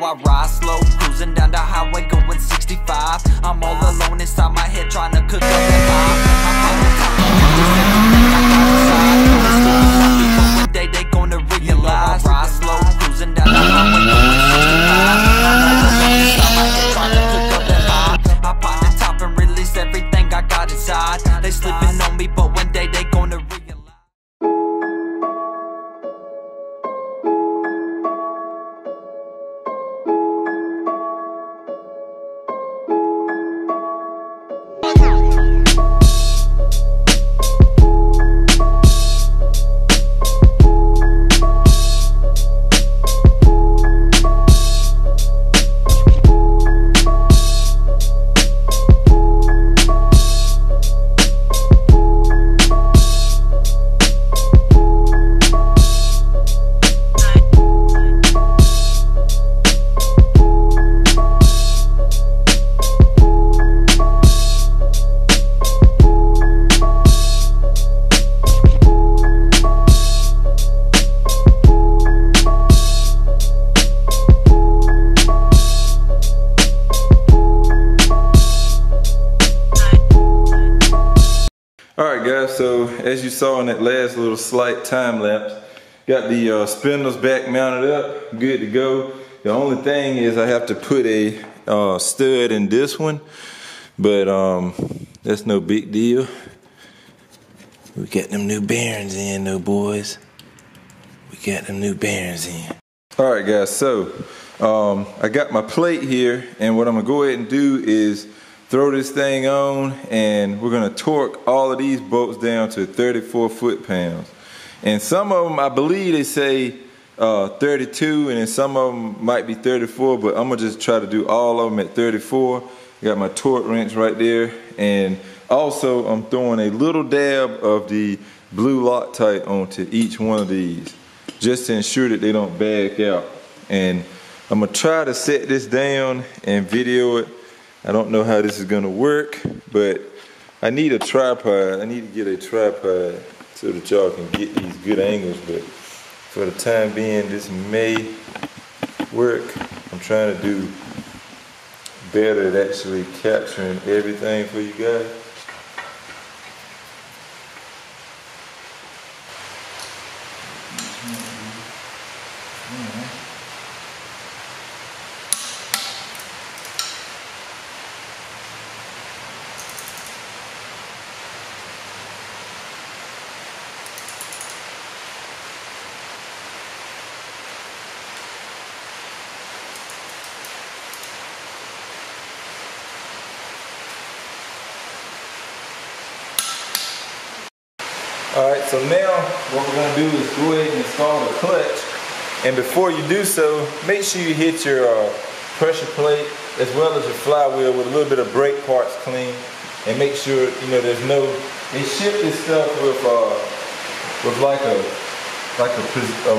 I ride slow, cruising down the highway going 65. I'm all alone inside my head trying to cook up that vibe. I'm on the top of everything I got inside. They sleeping on me, but one day they gonna realize. I ride slow, cruising down the highway going 65. I'm all alone inside my head trying to cook up that vibe. I pop the top and release everything I got inside. They sleeping on me, but one day they gonna realize. Alright guys, so as you saw in that last little slight time lapse, got the spindles back mounted up, good to go. The only thing is I have to put a stud in this one, but that's no big deal. We got them new bearings in though, boys. We got them new bearings in. Alright guys, so I got my plate here, and what I'm gonna go ahead and do is throw this thing on, and we're gonna torque all of these bolts down to 34 foot-pounds. And some of them, I believe they say 32, and then some of them might be 34, but I'm gonna just try to do all of them at 34. Got my torque wrench right there, and also I'm throwing a little dab of the blue Loctite onto each one of these, just to ensure that they don't back out. And I'm gonna try to set this down and video it. I don't know how this is gonna work, but I need a tripod. I need to get a tripod so that y'all can get these good angles, but for the time being, this may work. I'm trying to do better at actually capturing everything for you guys. Alright, so now what we're going to do is go ahead and install the clutch. And before you do so, make sure you hit your pressure plate as well as your flywheel with a little bit of brake parts clean. And make sure, you know, there's no, they ship this stuff with like a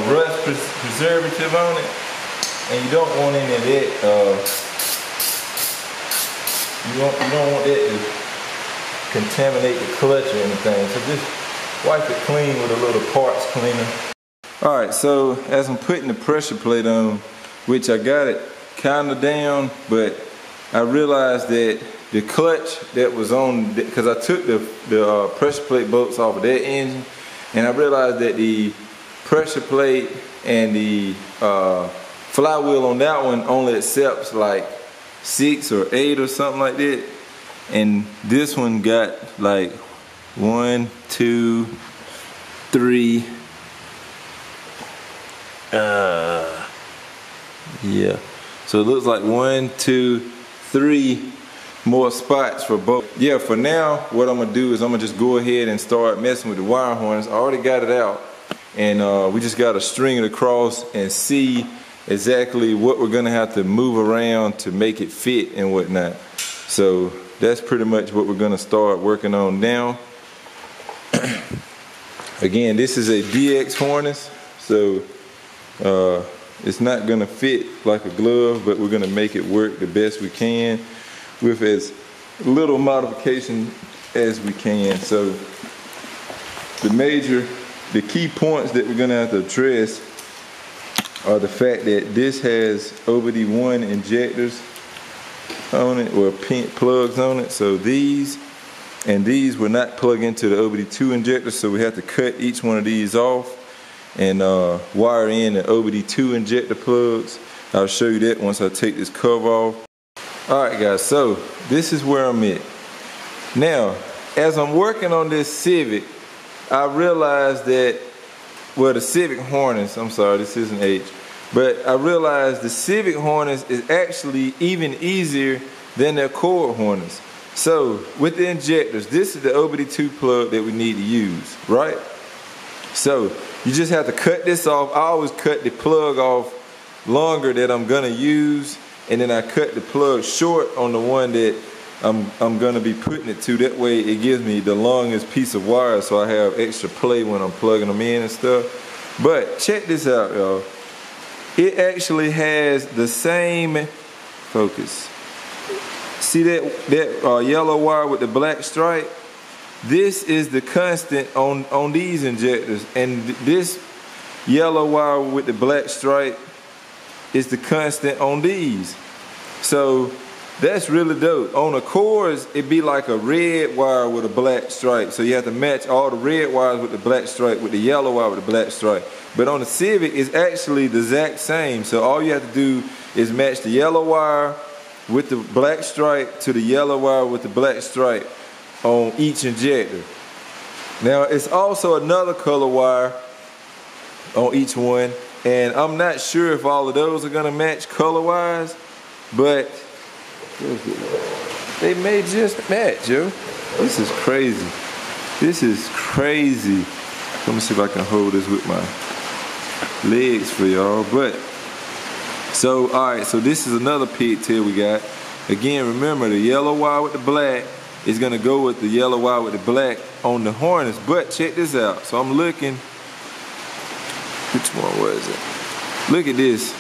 rust preservative on it. And you don't want any of that, you don't want that to contaminate the clutch or anything. So just wipe it clean with a little parts cleaner. Alright, so as I'm putting the pressure plate on, which I got it kind of down, but I realized that the clutch that was on, because I took the pressure plate bolts off of that engine, and I realized that the pressure plate and the flywheel on that one only accepts like 6 or 8 or something like that, and this one got like 1, 2, 3. Yeah. So it looks like 1, 2, 3 more spots for both. Yeah, for now, what I'm gonna do is I'm gonna just go ahead and start messing with the wire harness. I already got it out, and we just gotta string it across and see exactly what we're gonna have to move around to make it fit and whatnot. So that's pretty much what we're gonna start working on now. Again, this is a DX harness, so it's not gonna fit like a glove, but we're gonna make it work the best we can with as little modification as we can. So the key points that we're gonna have to address are the fact that this has OBD1 injectors on it, or pin plugs on it. So these and these will not plug into the OBD2 injector, so we have to cut each one of these off and wire in the OBD2 injector plugs. I'll show you that once I take this cover off. Alright guys, so this is where I'm at. Now, as I'm working on this Civic, I realized that, well, the Civic Hornets, I'm sorry, this isn't H, but I realized the Civic Hornets is actually even easier than the Accord Hornets. So, with the injectors, this is the OBD2 plug that we need to use, right? So, you just have to cut this off. I always cut the plug off longer that I'm gonna use, and then I cut the plug short on the one that I'm gonna be putting it to. That way it gives me the longest piece of wire, so I have extra play when I'm plugging them in and stuff. But check this out, y'all. It actually has the same focus. See that yellow wire with the black stripe? This is the constant on these injectors, and this yellow wire with the black stripe is the constant on these. So that's really dope. On the Accords, it'd be like a red wire with a black stripe. So you have to match all the red wires with the black stripe with the yellow wire with the black stripe. But on the Civic, it's actually the exact same. So all you have to do is match the yellow wire with the black stripe to the yellow wire with the black stripe on each injector. Now, it's also another color wire on each one, and I'm not sure if all of those are gonna match color-wise, but they may just match, yo. This is crazy. This is crazy. Let me see if I can hold this with my legs for y'all. But so, all right, so this is another pigtail we got. Again, remember the yellow wire with the black is gonna go with the yellow wire with the black on the Hornets. But check this out. So I'm looking. Which one was it? Look at this.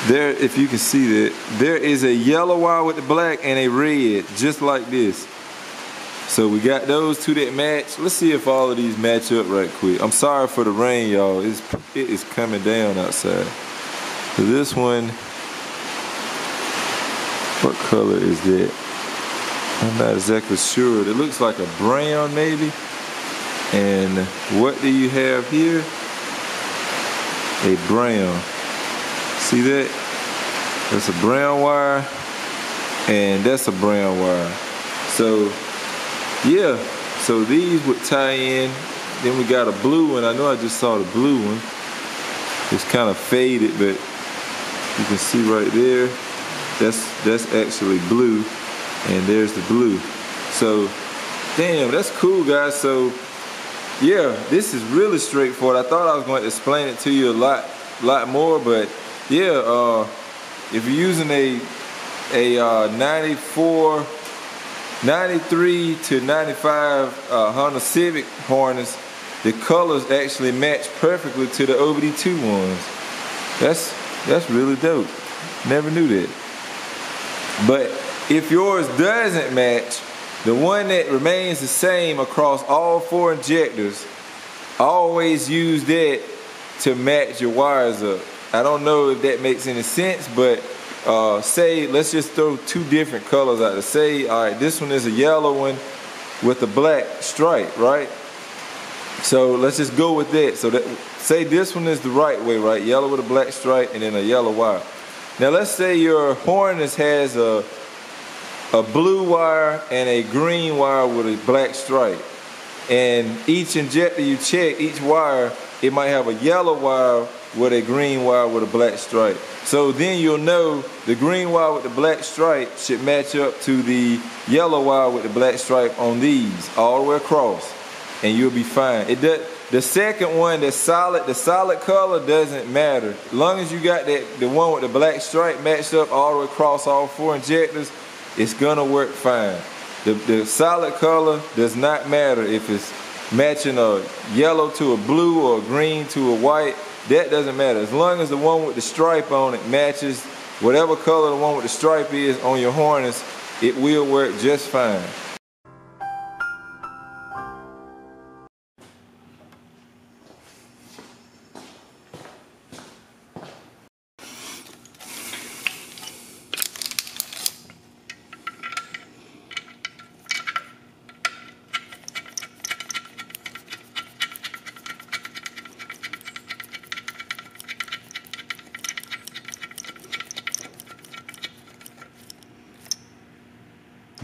There, if you can see that, there is a yellow wire with the black and a red, just like this. So we got those two that match. Let's see if all of these match up right quick. I'm sorry for the rain, y'all. It is coming down outside. So this one, what color is that? I'm not exactly sure. It looks like a brown maybe. And what do you have here? A brown. See that? That's a brown wire, and that's a brown wire. So yeah, so these would tie in. Then we got a blue one. I know I just saw the blue one. It's kind of faded, but you can see right there, that's actually blue, and there's the blue. So damn, that's cool, guys. So yeah, this is really straightforward. I thought I was going to explain it to you a lot more, but yeah, if you're using a 93 to 95 Honda Civic Hornets, the colors actually match perfectly to the OBD2 ones. That's really dope. Never knew that. But if yours doesn't match, the one that remains the same across all 4 injectors, always use that to match your wires up. I don't know if that makes any sense, but say, let's just throw 2 different colors out there. Say, all right, this one is a yellow one with a black stripe, right? So let's just go with that. So that, say this one is the right way, right? Yellow with a black stripe and then a yellow wire. Now let's say your Hornets has a blue wire and a green wire with a black stripe. And each injector you check, each wire, it might have a yellow wire with a green wire with a black stripe. So then you'll know the green wire with the black stripe should match up to the yellow wire with the black stripe on these, all the way across, and you'll be fine. The second one, the solid color doesn't matter. As long as you got the one with the black stripe matched up all the way across all 4 injectors, it's gonna work fine. The solid color does not matter if it's matching a yellow to a blue or a green to a white. That doesn't matter. As long as the one with the stripe on it matches whatever color the one with the stripe is on your Hornets, it will work just fine.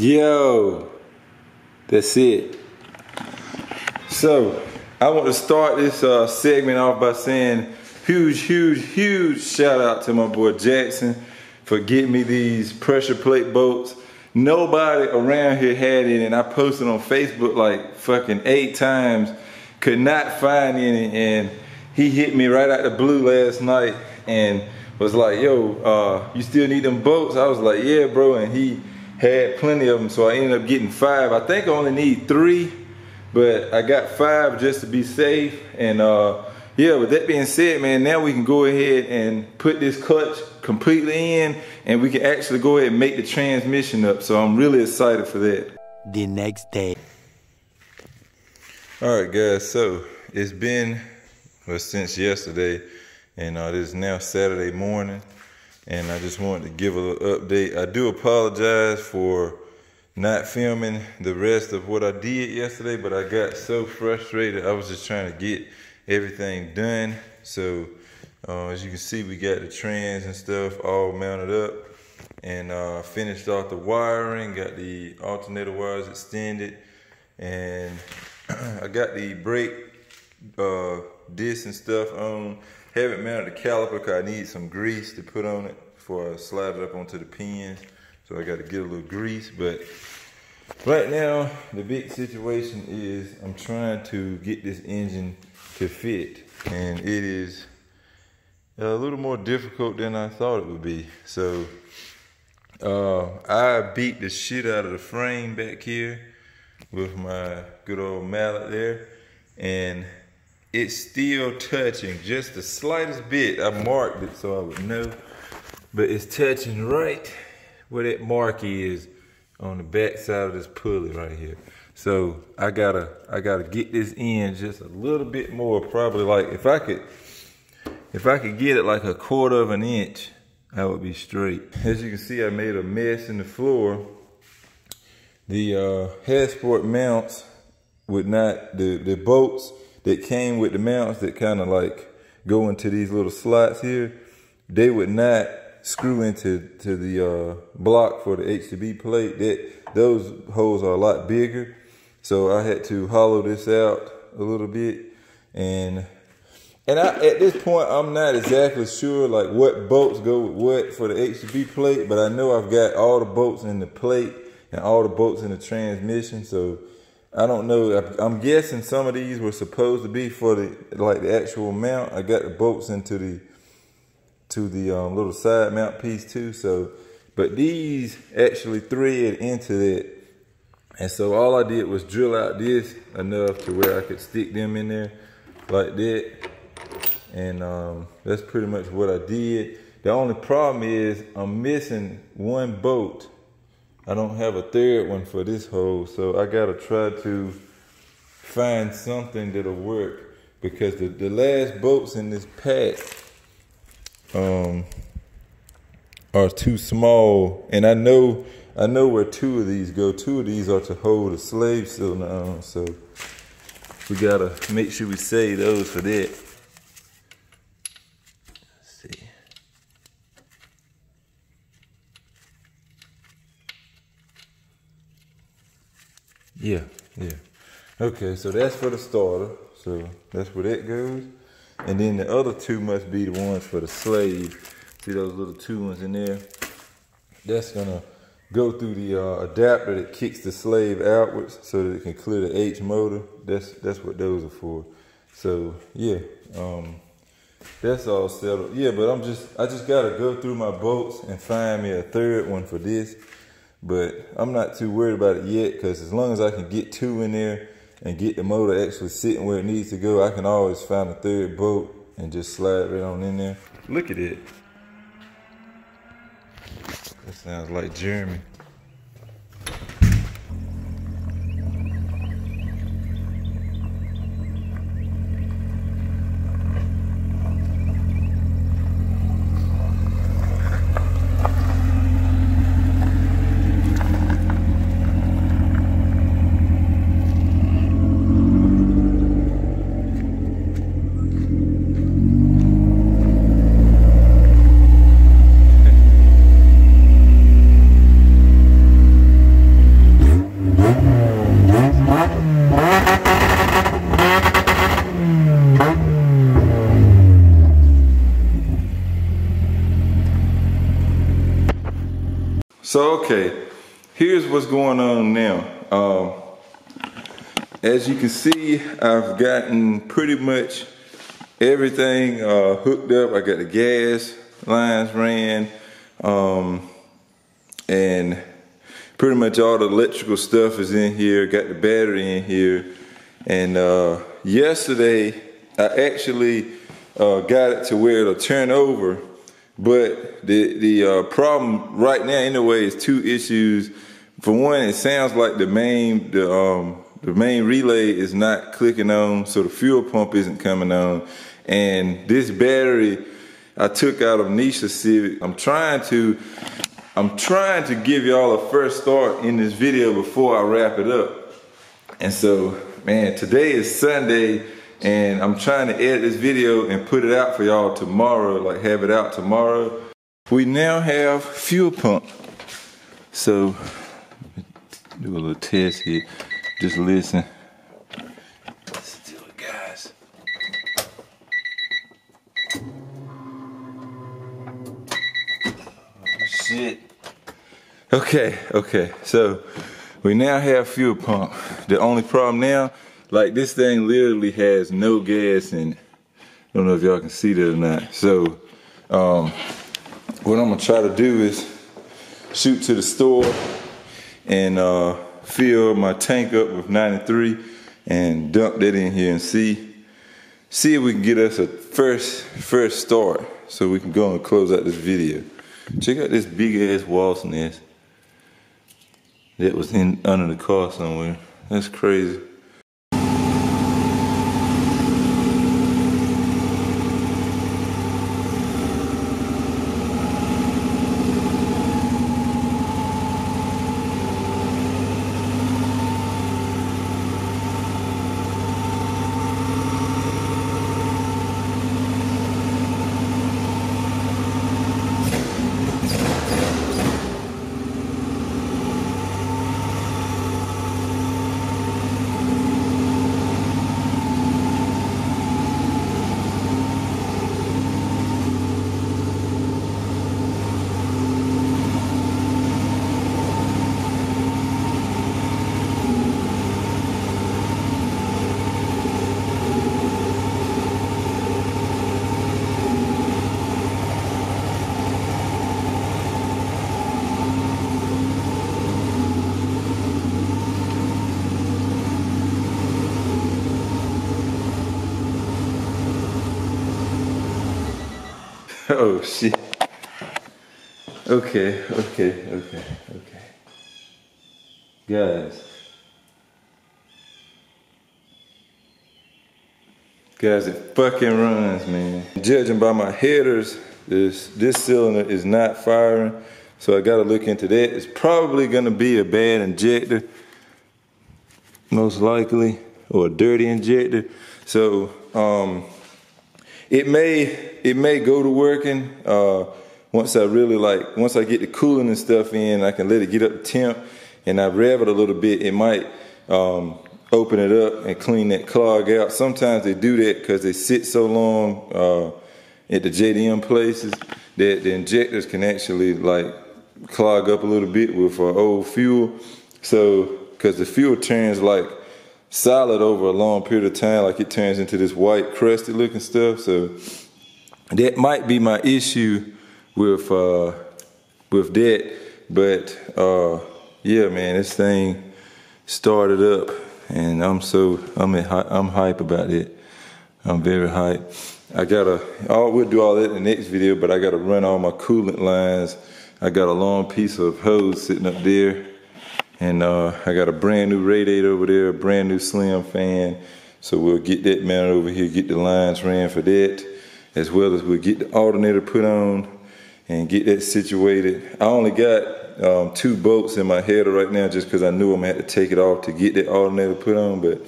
Yo, that's it. So, I want to start this segment off by saying huge shout out to my boy Jackson for getting me these pressure plate boats. Nobody around here had it, and I posted on Facebook like fucking 8 times, could not find any, and he hit me right out the blue last night and was like, yo, you still need them boats? I was like, yeah, bro, and he had plenty of them, so I ended up getting 5. I think I only need 3, but I got 5 just to be safe. And yeah, with that being said, man, now we can go ahead and put this clutch completely in, and we can actually go ahead and make the transmission up. So I'm really excited for that. The next day. All right, guys, so it's been, well, since yesterday, and it is now Saturday morning, and I just wanted to give a little update. I do apologize for not filming the rest of what I did yesterday, but I got so frustrated. I was just trying to get everything done. So as you can see, we got the trans and stuff all mounted up, and finished off the wiring, got the alternator wires extended, and I got the brake disc and stuff on. Haven't mounted the caliper because I need some grease to put on it before I slide it up onto the pins. So I got to get a little grease. But right now, the big situation is I'm trying to get this engine to fit. And it is a little more difficult than I thought it would be. So I beat the shit out of the frame back here with my good old mallet there. And it's still touching just the slightest bit. I marked it so I would know, but it's touching right where that mark is on the back side of this pulley right here. So I gotta get this in just a little bit more. Probably like if I could get it like 1/4 of an inch, I would be straight. As you can see, I made a mess in the floor. The Hasport mounts would not, the bolts that came with the mounts that kind of like go into these little slots here, they would not screw into the block for the HDB plate. Those holes are a lot bigger, so I had to hollow this out a little bit. And at this point, I'm not exactly sure like what bolts go with what for the HDB plate, but I know I've got all the bolts in the plate and all the bolts in the transmission. So I don't know. I'm guessing some of these were supposed to be for the actual mount. I got the bolts into the little side mount piece too. So, but these actually thread into that, and so all I did was drill out this enough to where I could stick them in there like that, and that's pretty much what I did. The only problem is I'm missing one bolt. I don't have a 3rd one for this hole, so I gotta try to find something that'll work, because the last bolts in this pack are too small, and I know where 2 of these go. 2 of these are to hold a slave cylinder on, so we gotta make sure we save those for that. Yeah. Okay, so that's for the starter. So that's where that goes. And then the other 2 must be the ones for the slave. See those little 2 ones in there? That's gonna go through the adapter that kicks the slave outwards so that it can clear the H motor. That's what those are for. So yeah, that's all settled. Yeah, but I just gotta go through my bolts and find me a 3rd one for this. But I'm not too worried about it yet, because as long as I can get 2 in there and get the motor actually sitting where it needs to go, I can always find a 3rd bolt and just slide right on in there. Look at it. That sounds like Jeremy. So okay, here's what's going on now. As you can see, I've gotten pretty much everything hooked up. I got the gas lines ran, and pretty much all the electrical stuff is in here. Got the battery in here. And yesterday, I actually got it to where it'll turn over. But the problem right now anyway is two issues. For one, it sounds like the main relay is not clicking on, so the fuel pump isn't coming on. And this battery I took out of Nisha Civic. I'm trying to give y'all a first start in this video before I wrap it up. And so, man, today is Sunday, and I'm trying to edit this video and put it out for y'all tomorrow, like have it out tomorrow. We now have fuel pump. So, do a little test here. Just listen. Let's do it, guys. Oh, shit. Okay, so we now have fuel pump. The only problem now, like this thing literally has no gas in it. I don't know if y'all can see that or not. So what I'm gonna try to do is shoot to the store and fill my tank up with 93 and dump that in here and see if we can get us a first start so we can go and close out this video. Check out this big ass wasp nest that was under the car somewhere. That's crazy. Oh shit. Okay. Guys, it fucking runs, man. Judging by my headers, this cylinder is not firing, so I gotta look into that. It's probably gonna be a bad injector, most likely, or a dirty injector. So it may go to working once I get the cooling and stuff in. I can let it get up to temp, and I rev it a little bit. It might open it up and clean that clog out. Sometimes they do that because they sit so long at the JDM places that the injectors can actually like clog up a little bit with old fuel. So because the fuel turns like solid over a long period of time, like it turns into this white crusty looking stuff. So that might be my issue with that. But yeah, man, this thing started up, and I'm hype about it. I'm very hype. We'll do all that in the next video, but I gotta run all my coolant lines. I got a long piece of hose sitting up there, and I got a brand new radiator over there, a brand new slim fan. So we'll get that mounted over here, get the lines ran for that, as well as we'll get the alternator put on and get that situated. I only got 2 bolts in my header right now just because I knew I'm gonna have to take it off to get that alternator put on, but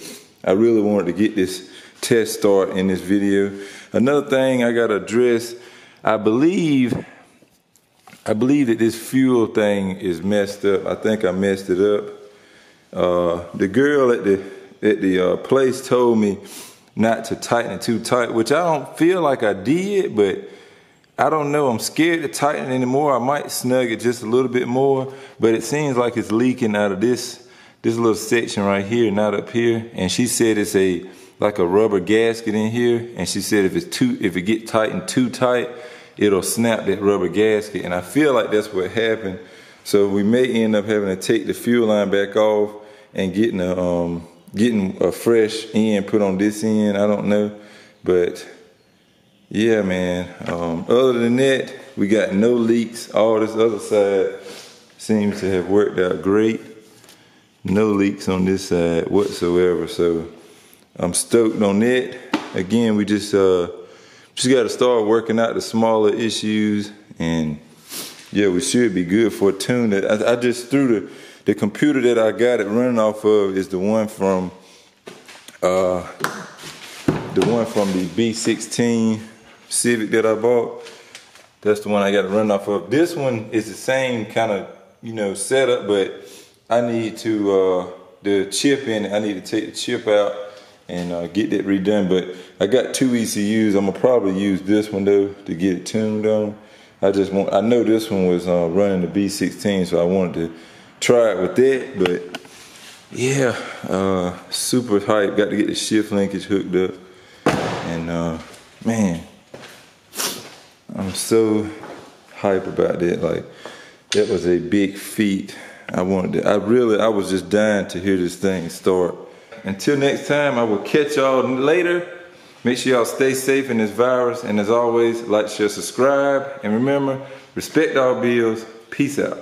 I really wanted to get this test start in this video. Another thing I gotta address, I believe that this fuel thing is messed up. I think I messed it up. The girl at the place told me not to tighten it too tight, which I don't feel like I did, but I don't know, I'm scared to tighten it anymore. I might snug it just a little bit more, but it seems like it's leaking out of this little section right here, not up here. And she said it's like a rubber gasket in here. And she said if it get tightened too tight, it'll snap that rubber gasket. And I feel like that's what happened. So we may end up having to take the fuel line back off and getting a fresh end put on this end. I don't know, but yeah, man. Other than that, we got no leaks. All this other side seems to have worked out great. No leaks on this side whatsoever. So I'm stoked on that. Again, we just got to start working out the smaller issues, and yeah, we should be good for a tune. I just threw the computer that I got it running off of is the one from the B16 Civic that I bought. That's the one I got it running off of. This one is the same kind of setup, but I need to the chip in it. I need to take the chip out and get that redone. But I got 2 ECUs. I'm gonna probably use this one though to get it tuned on. I know this one was running the B16, so I wanted to try it with that. But yeah, super hype. Got to get the shift linkage hooked up, and man, I'm so hype about that. Like, that was a big feat. I was just dying to hear this thing start. Until next time, I will catch y'all later. Make sure y'all stay safe in this virus. And as always, like, share, subscribe. And remember, respect our bills. Peace out.